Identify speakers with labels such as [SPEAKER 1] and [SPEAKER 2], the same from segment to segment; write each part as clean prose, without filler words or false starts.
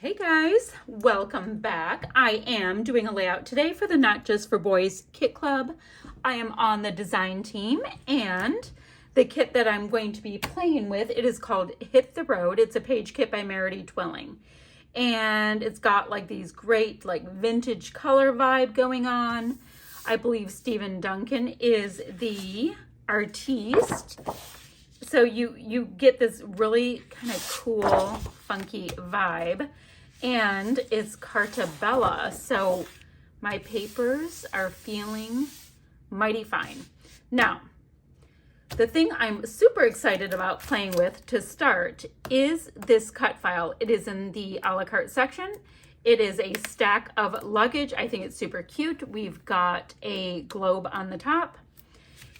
[SPEAKER 1] Hey guys, welcome back. I am doing a layout today for the Not Just for Boys Kit Club. I am on the design team, and the kit that I'm going to be playing with, it is called Hit the Road. It's a page kit by Meredy Twilling. And it's got like these great like vintage color vibe going on. I believe Stephen Duncan is the artiste. So you get this really kind of cool, funky vibe, and it's Carta Bella. So my papers are feeling mighty fine. Now, the thing I'm super excited about playing with to start is this cut file. It is in the a la carte section. It is a stack of luggage. I think it's super cute. We've got a globe on the top,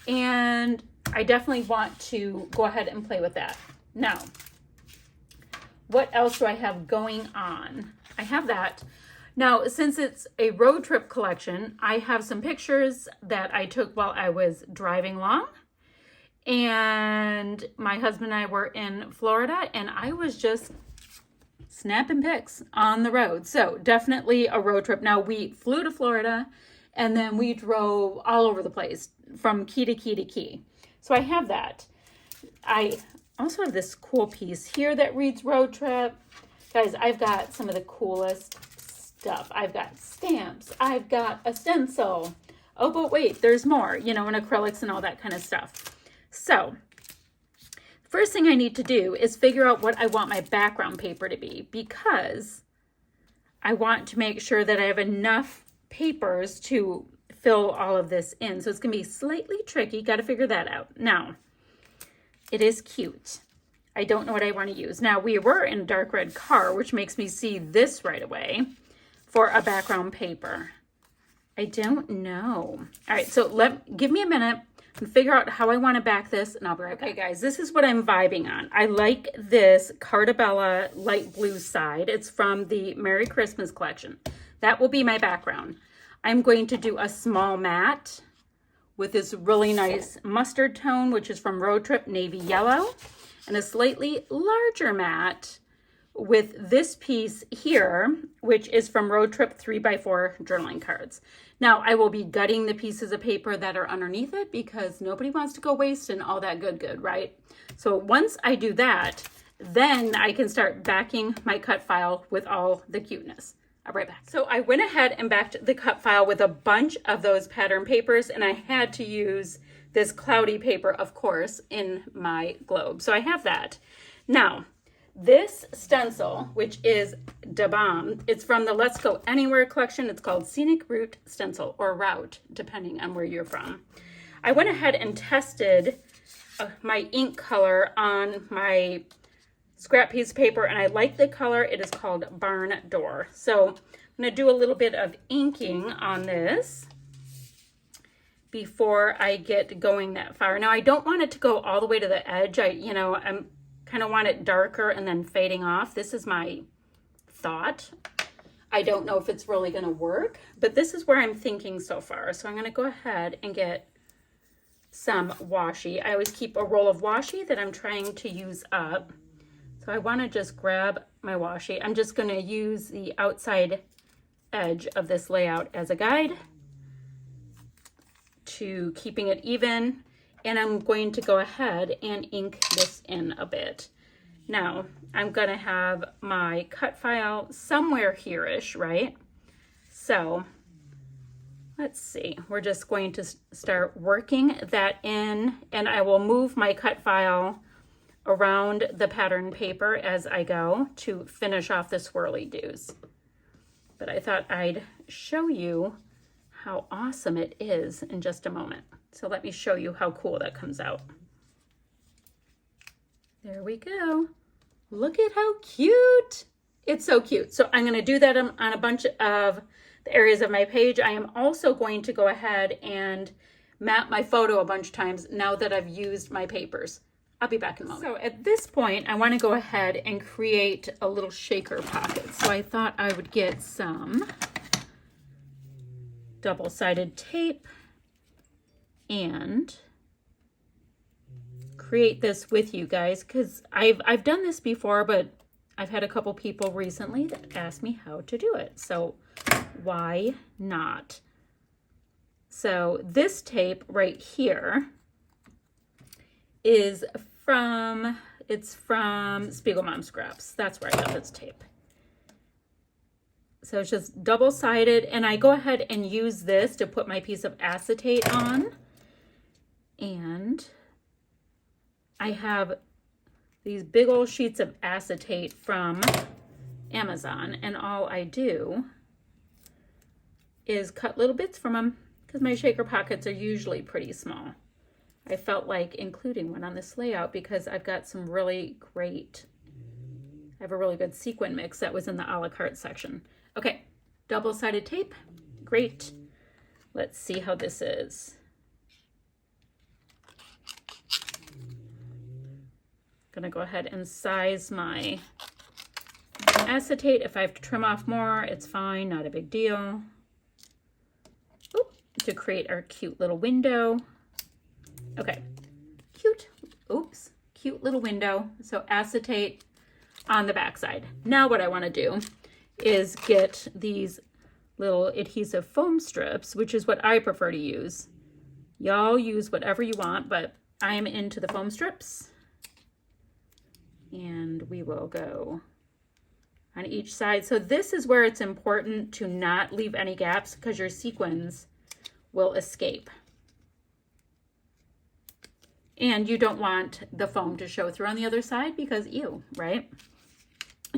[SPEAKER 1] and I definitely want to go ahead and play with that. Now, what else do I have going on? I have that. Now, since it's a road trip collection, I have some pictures that I took while I was driving along. And my husband and I were in Florida, and I was just snapping pics on the road. So definitely a road trip. Now, we flew to Florida, and then we drove all over the place from key to key to key. So I have that. I also have this cool piece here that reads road trip. Guys, I've got some of the coolest stuff. I've got stamps. I've got a stencil. Oh, but wait, there's more, and acrylics and all that kind of stuff. So first thing I need to do is figure out what I want my background paper to be, because I want to make sure that I have enough papers to fill all of this in. So it's going to be slightly tricky. Got to figure that out. Now, it is cute. I don't know what I want to use. Now, we were in a dark red car, which makes me see this right away for a background paper. I don't know. All right, so give me a minute and figure out how I want to back this, and I'll be right back. Okay, guys, this is what I'm vibing on. I like this Carta Bella light blue side. It's from the Merry Christmas collection. That will be my background. I'm going to do a small matte with this really nice mustard tone, which is from Road Trip, navy yellow, and a slightly larger matte with this piece here, which is from Road Trip 3x4 journaling cards. Now, I will be gutting the pieces of paper that are underneath it, because nobody wants to go wasting all that good, right? So once I do that, then I can start backing my cut file with all the cuteness. I'll be right back. So I went ahead and backed the cut file with a bunch of those pattern papers, and I had to use this cloudy paper, of course, in my globe. So I have that. Now, this stencil, which is da bomb, it's from the Let's Go Anywhere collection. It's called Scenic Route Stencil, or Route, depending on where you're from. I went ahead and tested my ink color on my scrap piece of paper, and I like the color. It is called Barn Door. So I'm going to do a little bit of inking on this before I get going that far. Now, I don't want it to go all the way to the edge. I'm kind of want it darker and then fading off. This is my thought. I don't know if it's really going to work, but this is where I'm thinking so far. So I'm going to go ahead and get some washi. I always keep a roll of washi that I'm trying to use up. So I want to just grab my washi. I'm just going to use the outside edge of this layout as a guide to keeping it even. And I'm going to go ahead and ink this in a bit. Now, I'm going to have my cut file somewhere here-ish, right? So let's see. We're just going to start working that in, and I will move my cut file around the pattern paper as I go to finish off the swirly doos. But I thought I'd show you how awesome it is in just a moment. So let me show you how cool that comes out. There we go. Look at how cute. It's so cute. So I'm going to do that on a bunch of the areas of my page. I am also going to go ahead and map my photo a bunch of times now that I've used my papers. I'll be back in a moment. So at this point, I want to go ahead and create a little shaker pocket. So I thought I would get some double-sided tape and create this with you guys, because I've done this before, but I've had a couple people recently that asked me how to do it. So why not? So this tape right here is from Spiegelmom Scraps. That's where I got this tape. So it's just double-sided, and I go ahead and use this to put my piece of acetate on. And I have these big old sheets of acetate from Amazon, and all I do is cut little bits from them because my shaker pockets are usually pretty small. I felt like including one on this layout because I've got some really great, I have a really good sequin mix that was in the a la carte section. Okay, double-sided tape, great. Let's see how this is. Gonna go ahead and size my acetate. If I have to trim off more, it's fine, not a big deal. Oop, to create our cute little window. Okay, cute little window. So acetate on the back side. Now what I want to do is get these little adhesive foam strips, which is what I prefer to use. Y'all use whatever you want, but I am into the foam strips. And we will go on each side. So this is where it's important to not leave any gaps because your sequins will escape. And you don't want the foam to show through on the other side because ew, right?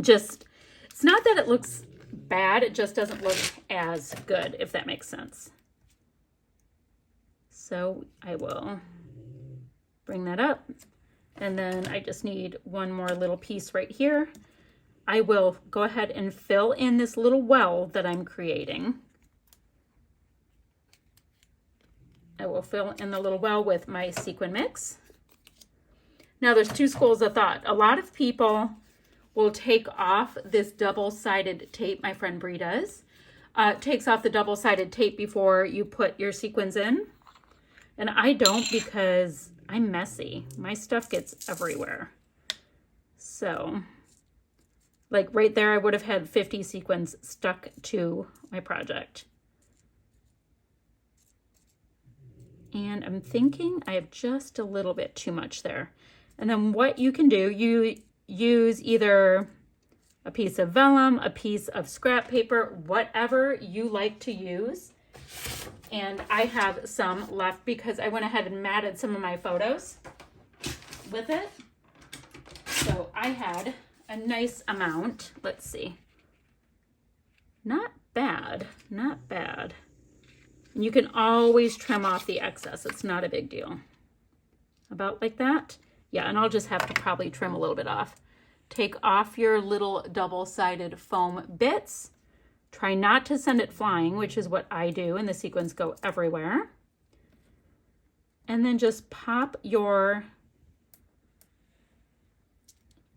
[SPEAKER 1] Just, it's not that it looks bad, it just doesn't look as good, if that makes sense. So I will bring that up. And then I just need one more little piece right here. I will go ahead and fill in this little well that I'm creating. I will fill in the little well with my sequin mix. Now there's two schools of thought. A lot of people will take off this double-sided tape. My friend Bree does. Takes off the double-sided tape before you put your sequins in. And I don't because I'm messy. My stuff gets everywhere. So, like right there, I would have had 50 sequins stuck to my project. And I'm thinking I have just a little bit too much there. And then what you can do, you use either a piece of vellum, a piece of scrap paper, whatever you like to use. And I have some left because I went ahead and matted some of my photos with it. So I had a nice amount. Let's see. Not bad, not bad. And you can always trim off the excess. It's not a big deal. About like that. Yeah, and I'll just have to probably trim a little bit off. Take off your little double-sided foam bits. Try not to send it flying, which is what I do, and the sequins go everywhere. And then just pop your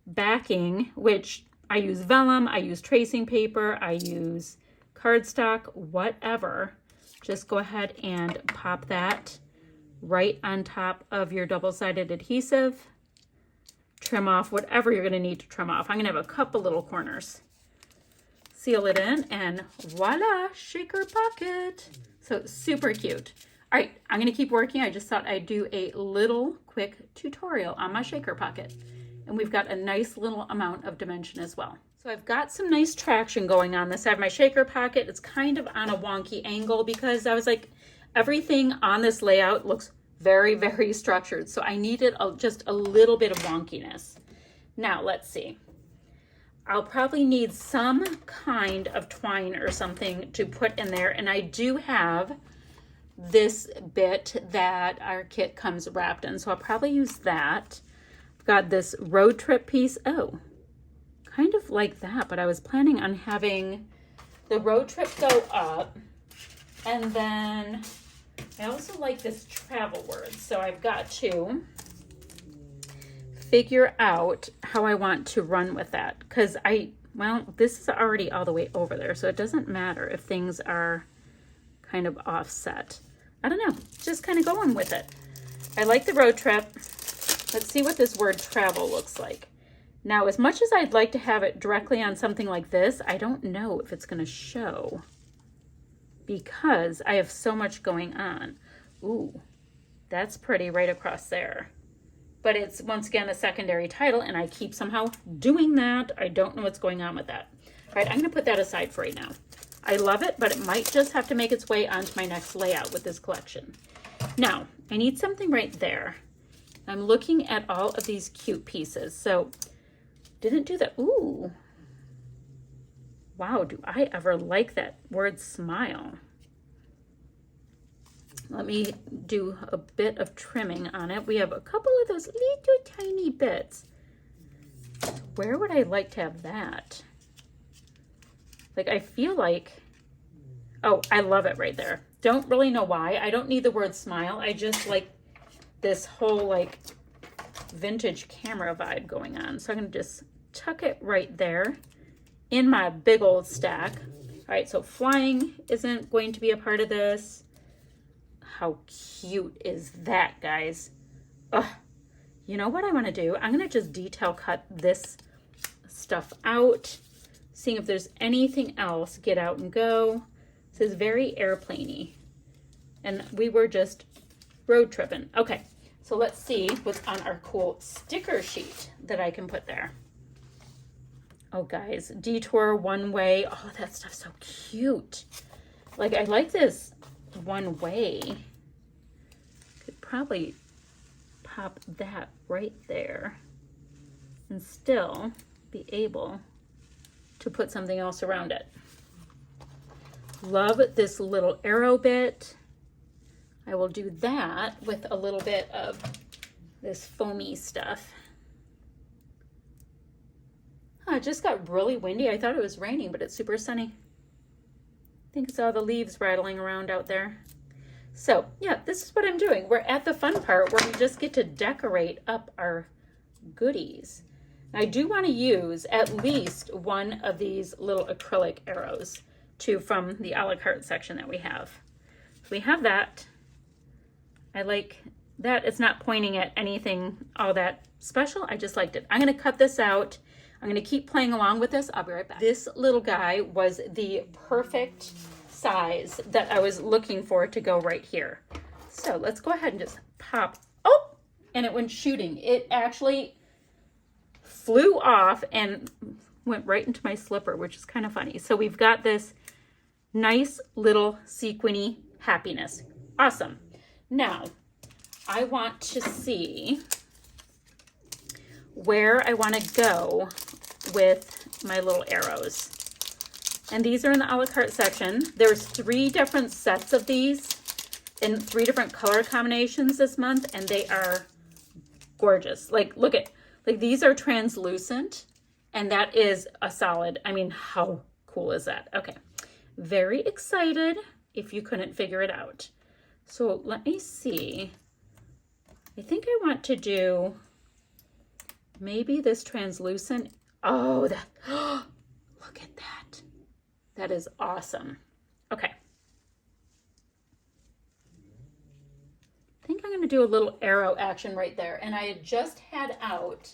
[SPEAKER 1] backing, which I use vellum, I use tracing paper, I use cardstock, whatever. Just go ahead and pop that right on top of your double-sided adhesive. Trim off whatever you're going to need to trim off. I'm going to have a couple little corners. Seal it in, and voila, shaker pocket. So super cute. All right, I'm going to keep working. I just thought I'd do a little quick tutorial on my shaker pocket. And we've got a nice little amount of dimension as well. So I've got some nice traction going on this. I have my shaker pocket. It's kind of on a wonky angle because I was like, everything on this layout looks very, very structured. So I needed just a little bit of wonkiness. Now let's see. I'll probably need some kind of twine or something to put in there. And I do have this bit that our kit comes wrapped in. So I'll probably use that. I've got this road trip piece. Oh, kind of like that, but I was planning on having the road trip go up. And then I also like this travel word. So I've got to figure out how I want to run with that. Because well, this is already all the way over there. So it doesn't matter if things are kind of offset. I don't know, just kind of going with it. I like the road trip. Let's see what this word travel looks like. Now, as much as I'd like to have it directly on something like this, I don't know if it's gonna show because I have so much going on. Ooh, that's pretty right across there. But it's, once again, a secondary title, and I keep somehow doing that. I don't know what's going on with that. All right, I'm gonna put that aside for right now. I love it, but it might just have to make its way onto my next layout with this collection. Now, I need something right there. I'm looking at all of these cute pieces. So, didn't do that. Ooh. Wow, do I ever like that word smile. Let me do a bit of trimming on it. We have a couple of those little tiny bits. Where would I like to have that? Like, I feel like, oh, I love it right there. Don't really know why. I don't need the word smile. I just like this whole like vintage camera vibe going on. So I'm gonna just tuck it right there in my big old stack. All right, so flying isn't going to be a part of this. How cute is that, guys? Ugh. You know what I want to do? I'm going to just detail cut this stuff out, seeing if there's anything else. Get out and go. This is very airplane-y. And we were just road tripping. Okay, so let's see what's on our cool sticker sheet that I can put there. Oh, guys, detour, one way. Oh, that stuff's so cute. Like, I like this one way. Could probably pop that right there and still be able to put something else around it. Love this little arrow bit. I will do that with a little bit of this foamy stuff. Oh, it just got really windy. I thought it was raining, but it's super sunny. I think it's all the leaves rattling around out there. So yeah, this is what I'm doing. We're at the fun part where we just get to decorate up our goodies. I do want to use at least one of these little acrylic arrows from the a la carte section that we have. So we have that. I like that it's not pointing at anything all that special. I just liked it. I'm going to cut this out. I'm going to keep playing along with this. I'll be right back. This little guy was the perfect size that I was looking for to go right here. So let's go ahead and just pop. Oh, and it went shooting. It actually flew off and went right into my slipper, which is kind of funny. So we've got this nice little sequiny happiness. Awesome. Now, I want to see where I want to go with my little arrows. And these are in the a la carte section. There's 3 different sets of these in 3 different color combinations this month, and they are gorgeous. Like, look at, like, these are translucent, and that is a solid. I mean, how cool is that? Okay, very excited if you couldn't figure it out. So let me see. I think I want to do maybe this translucent. Oh, that, oh, look at that. That is awesome. Okay. I think I'm going to do a little arrow action right there. And I had just had out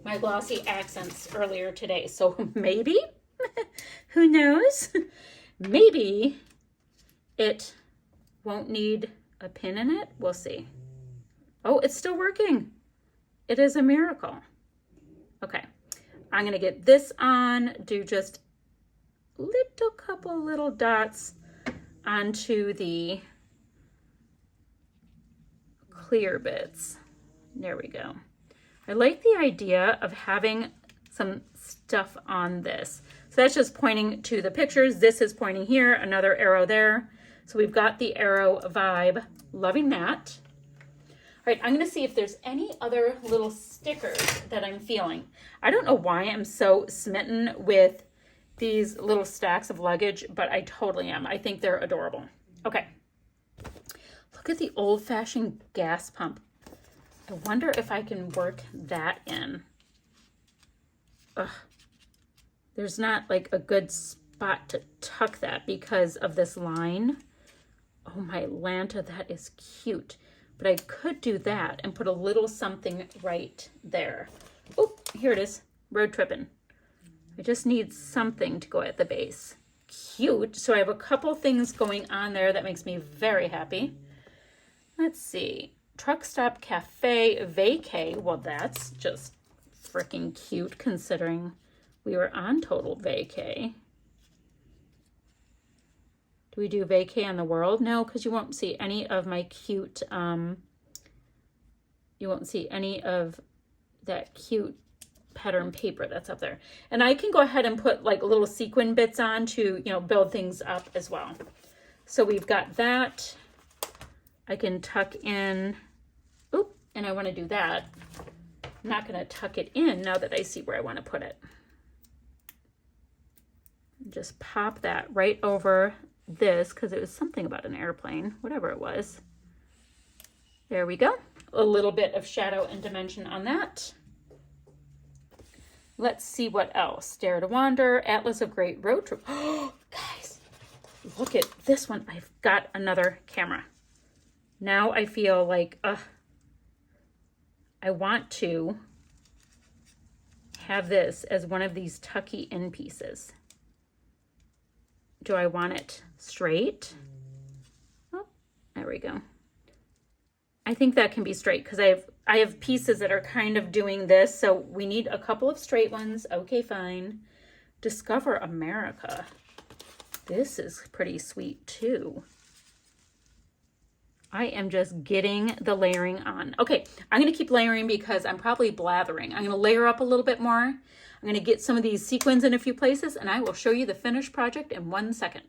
[SPEAKER 1] my glossy accents earlier today. So maybe, who knows? Maybe it won't need a pin in it. We'll see. Oh, it's still working. It is a miracle. Okay. I'm going to get this on, do just couple little dots onto the clear bits. There we go. I like the idea of having some stuff on this. So that's just pointing to the pictures. This is pointing here, another arrow there. So we've got the arrow vibe. Loving that. All right, I'm going to see if there's any other little stickers that I'm feeling. I don't know why I'm so smitten with these little stacks of luggage, but I totally am. I think they're adorable. Okay. Look at the old-fashioned gas pump. I wonder if I can work that in. Ugh. There's not like a good spot to tuck that because of this line. Oh my Lanta, that is cute. But I could do that and put a little something right there. Oh, here it is. road tripping. I just need something to go at the base. Cute. So I have a couple things going on there that makes me very happy. Let's see. Truck Stop Cafe Vacay. Well, that's just freaking cute considering we were on total vacay. Do we do vacay on the world? No, because you won't see any of my cute, you won't see any of that cute pattern paper that's up there. And I can go ahead and put like little sequin bits on to, you know, build things up as well. So we've got that. I can tuck in, oop, and I want to do that. I'm not going to tuck it in now that I see where I want to put it. Just pop that right over this because it was something about an airplane, whatever it was. There we go. A little bit of shadow and dimension on that. Let's see what else. Dare to Wander, Atlas of Great Road Trip. Oh, guys, look at this one. I've got another camera. Now I feel like, I want to have this as one of these tucky in pieces. Do I want it straight? Oh, there we go. I think that can be straight because I have pieces that are kind of doing this. So we need a couple of straight ones. Okay, fine. Discover America. This is pretty sweet too. I am just getting the layering on. Okay, I'm going to keep layering because I'm probably blathering. I'm going to layer up a little bit more. I'm going to get some of these sequins in a few places and I will show you the finished project in 1 second.